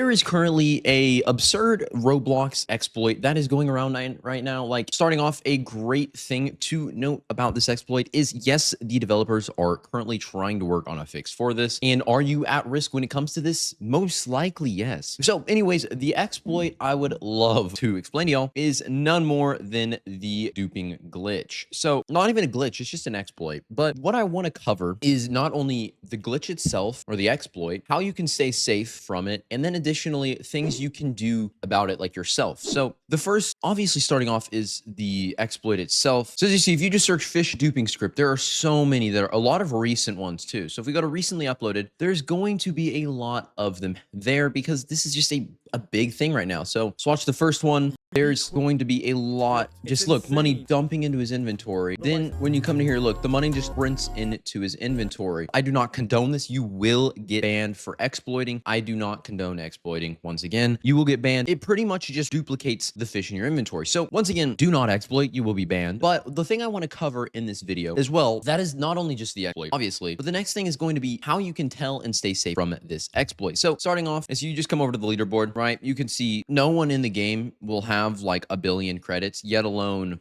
There is currently a absurd Roblox exploit that is going around right now. Like, starting off, a great thing to note about this exploit is, yes, the developers are currently trying to work on a fix for this. And are you at risk when it comes to this? Most likely, yes. So anyways, the exploit I would love to explain to y'all is none more than the duping glitch. So not even a glitch, it's just an exploit. But what I want to cover is not only the glitch itself or the exploit, how you can stay safe from it, and then additionally, things you can do about it, like yourself. So the first, obviously starting off, is the exploit itself. So as you see, if you just search Fisch duping script, there are so many. There are a lot of recent ones too. So if we go to recently uploaded, there's going to be a lot of them there because this is just a big thing right now. So let's watch the first one. There's going to be a lot. Just look, money dumping into his inventory. Then when you come to here, look, the money just sprints into his inventory. I do not condone this. You will get banned for exploiting. I do not condone exploiting. Once again, you will get banned. It pretty much just duplicates the fish in your inventory. So once again, do not exploit. You will be banned. But the thing I want to cover in this video as well, that is not only just the exploit, obviously, but the next thing is going to be how you can tell and stay safe from this exploit. So starting off, as you just come over to the leaderboard, right, you can see no one in the game will have like 1 billion credits, yet alone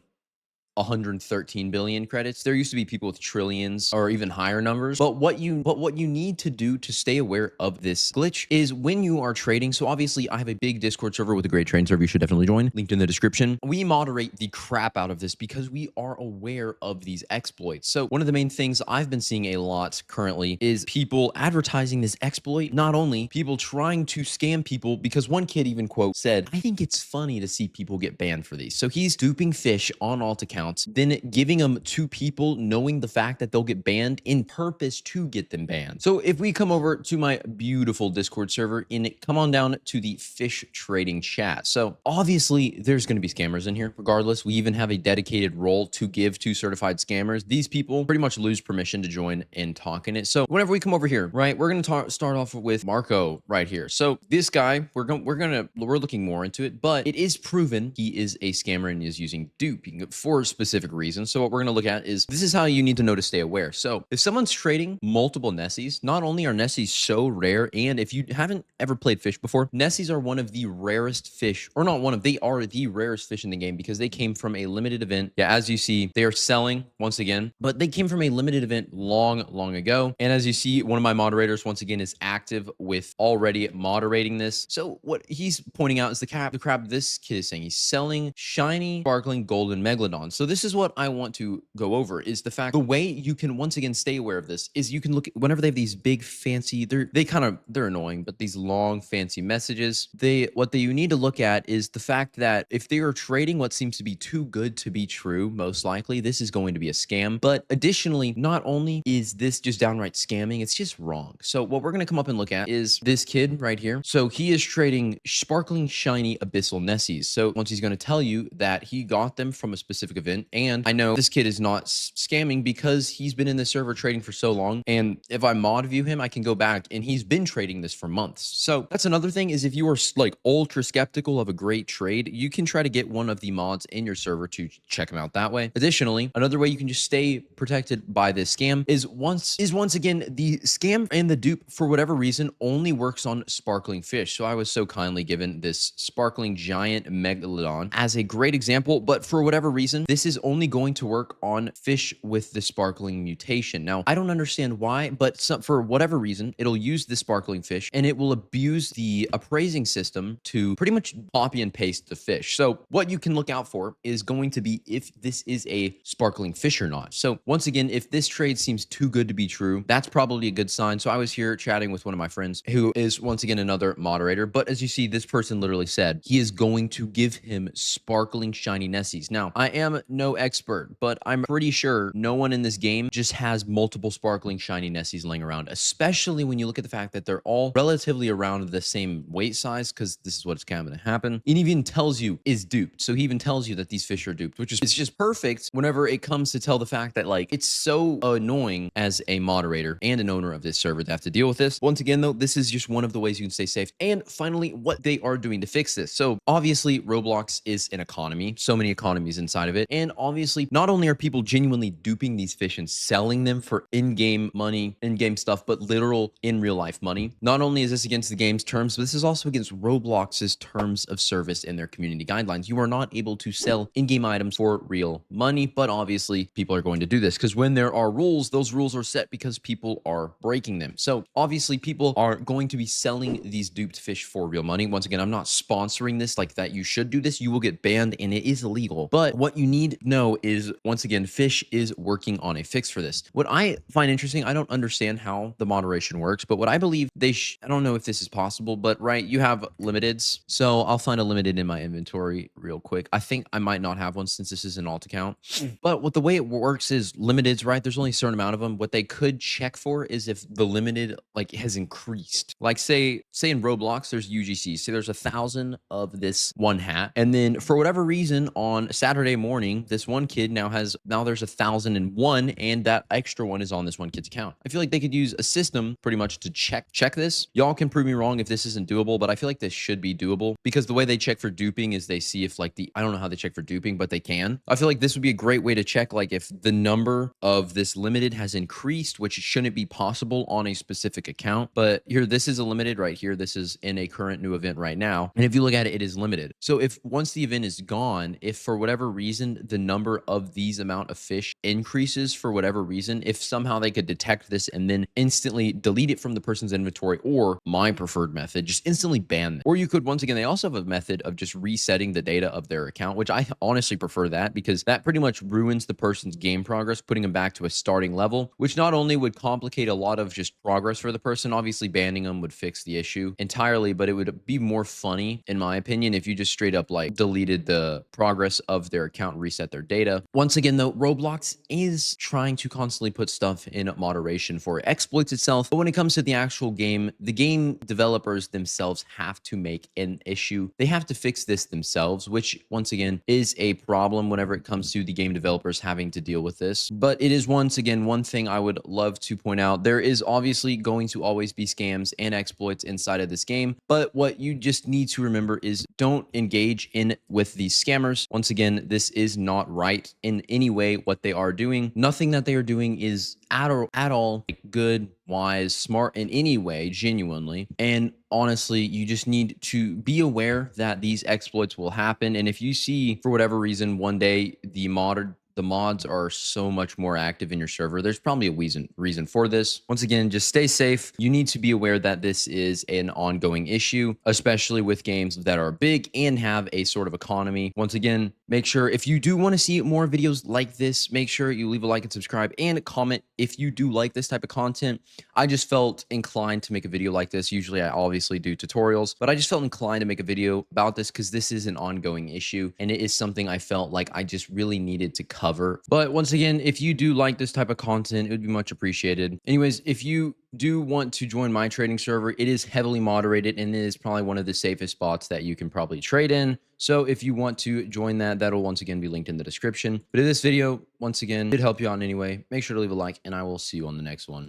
113 billion credits. There used to be people with trillions or even higher numbers. But what you need to do to stay aware of this glitch is when you are trading. So obviously I have a big Discord server with a great trading server. You should definitely join. Linked in the description. We moderate the crap out of this because we are aware of these exploits. So one of the main things I've been seeing a lot currently is people advertising this exploit. Not only people trying to scam people, because one kid even quote said, "I think it's funny to see people get banned for these." So he's duping Fisch on alt accounts, then giving them to people knowing the fact that they'll get banned in purpose to get them banned. So if we come over to my beautiful Discord server and come on down to the Fisch trading chat. So obviously there's going to be scammers in here. Regardless, we even have a dedicated role to give to certified scammers. These people pretty much lose permission to join and talk in it. So whenever we come over here, right, we're going to start off with Marco right here. So this guy, we're looking more into it, but it is proven he is a scammer and is using duping for specific reasons. So what we're going to look at is, this is how you need to know to stay aware. So if someone's trading multiple Nessies, not only are Nessies so rare, and if you haven't ever played Fisch before, Nessies are one of the rarest fish, or not one of, they are the rarest fish in the game because they came from a limited event. Yeah, as you see, they are selling once again, but they came from a limited event long ago. And as you see, one of my moderators once again is active with already moderating this. So what he's pointing out is the crab this kid is saying. He's selling shiny, sparkling golden megalodons. So this is what I want to go over, is the fact, the way you can once again stay aware of this is you can look, whenever they have these big fancy, they're annoying, but these long fancy messages, what you need to look at is the fact that if they are trading what seems to be too good to be true, most likely this is going to be a scam. But additionally, not only is this just downright scamming, it's just wrong. So what we're going to come up and look at is this kid right here. So he is trading sparkling shiny abyssal Nessies. So once he's going to tell you that he got them from a specific event. And I know this kid is not scamming because he's been in the server trading for so long. And if I mod view him, I can go back and he's been trading this for months. So that's another thing, is if you are like ultra skeptical of a great trade, you can try to get one of the mods in your server to check them out that way. Additionally, another way you can just stay protected by this scam is once again, the scam and the dupe, for whatever reason, only works on sparkling fish. So I was so kindly given this sparkling giant megalodon as a great example, but for whatever reason, this is only going to work on fish with the sparkling mutation. Now, I don't understand why, but for whatever reason, it'll use the sparkling fish and it will abuse the appraising system to pretty much copy and paste the fish. So what you can look out for is going to be if this is a sparkling fish or not. So once again, if this trade seems too good to be true, that's probably a good sign. So I was here chatting with one of my friends who is once again another moderator, but as you see, this person literally said he is going to give him sparkling shiny Nessies. Now, I am no expert, but I'm pretty sure no one in this game just has multiple sparkling shiny Nessies laying around, especially when you look at the fact that they're all relatively around the same weight size, because this is what's kind of going to happen. It even tells you is duped. So he even tells you that these fish are duped, which is, it's just perfect whenever it comes to tell the fact that, like, it's so annoying as a moderator and an owner of this server to have to deal with this. Once again, though, this is just one of the ways you can stay safe. And finally, what they are doing to fix this. So obviously Roblox is an economy, so many economies inside of it. And And obviously, not only are people genuinely duping these fish and selling them for in-game money, in-game stuff, but literal in real life money. Not only is this against the game's terms, but this is also against Roblox's terms of service in their community guidelines. You are not able to sell in-game items for real money, but obviously people are going to do this because when there are rules, those rules are set because people are breaking them. So obviously people are going to be selling these duped fish for real money. Once again, I'm not sponsoring this like that. You should do this. You will get banned and it is illegal. But what you need to know is, once again, Fisch is working on a fix for this. What I find interesting, I don't understand how the moderation works, but what I believe I don't know if this is possible, but right, you have limiteds. So I'll find a limited in my inventory real quick. I think I might not have one since this is an alt account. But the way it works is limiteds, right? There's only a certain amount of them. What they could check for is if the limited like has increased. Like say in Roblox, there's UGC. Say there's 1,000 of this one hat. And then for whatever reason on Saturday morning, this one kid now there's 1,001 and that extra one is on this one kid's account. I feel like they could use a system pretty much to check this. Y'all can prove me wrong if this isn't doable, but I feel like this should be doable because the way they check for duping is they see if like I don't know how they check for duping, but they can. I feel like this would be a great way to check like if the number of this limited has increased, which shouldn't be possible on a specific account. But here, this is a limited right here. This is in a current new event right now. And if you look at it, it is limited. So if once the event is gone, if for whatever reason, the number of these amount of fish increases for whatever reason, if somehow they could detect this and then instantly delete it from the person's inventory, or my preferred method, just instantly ban them. Or you could, once again, they also have a method of just resetting the data of their account, which I honestly prefer that because that pretty much ruins the person's game progress, putting them back to a starting level, which not only would complicate a lot of just progress for the person, obviously banning them would fix the issue entirely, but it would be more funny, in my opinion, if you just straight up like deleted the progress of their account and reset their data. Once again, though, Roblox is trying to constantly put stuff in moderation for exploits itself, but when it comes to the actual game, the game developers themselves have to make an issue. They have to fix this themselves, which once again is a problem whenever it comes to the game developers having to deal with this. But it is once again one thing I would love to point out. There is obviously going to always be scams and exploits inside of this game, but what you just need to remember is don't engage in with these scammers. Once again, this is not right in any way what they are doing. Nothing that they are doing is at all good, wise, smart in any way, genuinely. And honestly, you just need to be aware that these exploits will happen. And if you see, for whatever reason, one day the mods are so much more active in your server, there's probably a reason for this. Once again, just stay safe. You need to be aware that this is an ongoing issue, especially with games that are big and have a sort of economy. Once again, make sure if you do want to see more videos like this, make sure you leave a like and subscribe and comment if you do like this type of content. I just felt inclined to make a video like this. Usually I obviously do tutorials, but I just felt inclined to make a video about this because this is an ongoing issue and it is something I felt like I just really needed to cover. But once again, if you do like this type of content, it would be much appreciated. Anyways, if you do want to join my trading server, it is heavily moderated and it is probably one of the safest spots that you can probably trade in. So if you want to join that, that'll once again be linked in the description. But if this video, once again, did help you out in any way, make sure to leave a like and I will see you on the next one.